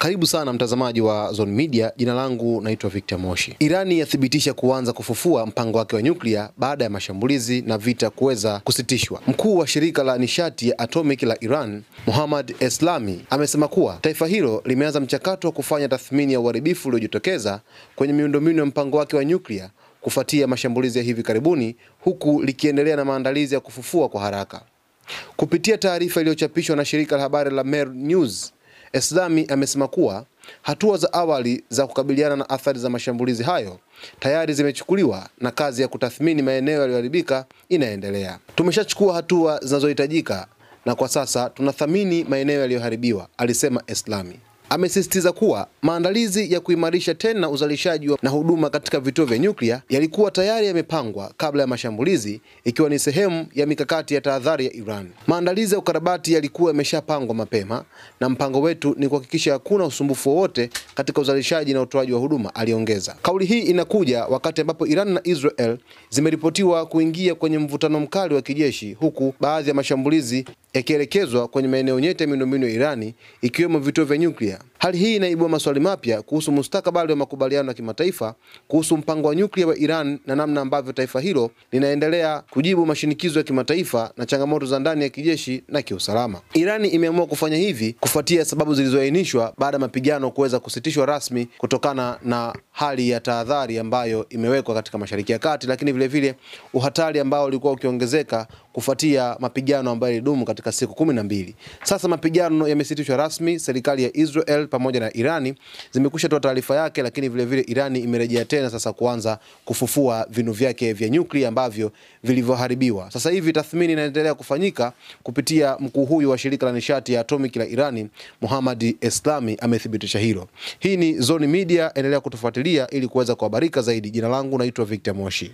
Karibu sana mtazamaji wa Zone Media, jina langu naitwa Victor Moshi. Irani yathibitisha kuanza kufufua mpango wake wa nyuklia baada ya mashambulizi na vita kuweza kusitishwa. Mkuu wa shirika la nishati ya atomic la Iran, Mohammad Eslami, amesema kuwa taifa hilo limeanza mchakato wa kufanya tathmini ya uharibifu uliojitokeza kwenye miundombinu ya mpango wake wa nyuklia kufuatia mashambulizi ya hivi karibuni, huku likiendelea na maandalizi ya kufufua kwa haraka. Kupitia taarifa iliyochapishwa na shirika la habari la Mer News, Eslami amesema kuwa hatua za awali za kukabiliana na athari za mashambulizi hayo tayari zimechukuliwa na kazi ya kutathmini maeneo yaliyoharibika inaendelea. Tumeshachukua hatua zinazohitajika na kwa sasa tunathamini maeneo yaliyoharibiwa, alisema Eslami. Amesisitiza kuwa maandalizi ya kuimarisha tena uzalishaji na huduma katika vituo vya nyuklia yalikuwa tayari yamepangwa kabla ya mashambulizi, ikiwa ni sehemu ya mikakati ya tahadhari ya Iran. Maandalizi ya ukarabati yalikuwa yameshapangwa mapema na mpango wetu ni kuhakikisha hakuna usumbufu wowote katika uzalishaji na utoaji wa huduma, aliongeza. Kauli hii inakuja wakati ambapo Iran na Israel zimeripotiwa kuingia kwenye mvutano mkali wa kijeshi, huku baadhi ya mashambulizi yakielekezwa kwenye maeneo nyeti ya miundombinu ya Irani ikiwemo vituo vya nyuklia. Hali hii inaibua maswali mapya kuhusu mustakabali wa makubaliano ya kimataifa kuhusu mpango wa nyuklia wa Iran na namna ambavyo taifa hilo linaendelea kujibu mashinikizo ya kimataifa na changamoto za ndani ya kijeshi na kiusalama. Irani imeamua kufanya hivi kufuatia sababu zilizoainishwa baada ya mapigano kuweza kusitishwa rasmi kutokana na hali ya tahadhari ambayo imewekwa katika Mashariki ya Kati, lakini vile vile uhatari ambao ulikuwa ukiongezeka kufuatia mapigano ambayo yalidumu katika siku 12. Sasa mapigano yamesitishwa rasmi. Serikali ya Israel pamoja na Irani zimekwisha toa taarifa yake, lakini vile vile Irani imerejea tena sasa kuanza kufufua vinu vyake vya nyuklia ambavyo vilivyoharibiwa. Sasa hivi tathmini inaendelea kufanyika kupitia mkuu huyu wa shirika la nishati ya atomic la Irani, Mohammad Eslami, amethibitisha hilo. Hii ni Zone Media, endelea kutufuatilia ili kuweza kuhabarika zaidi. Jina langu naitwa Victor Moshi.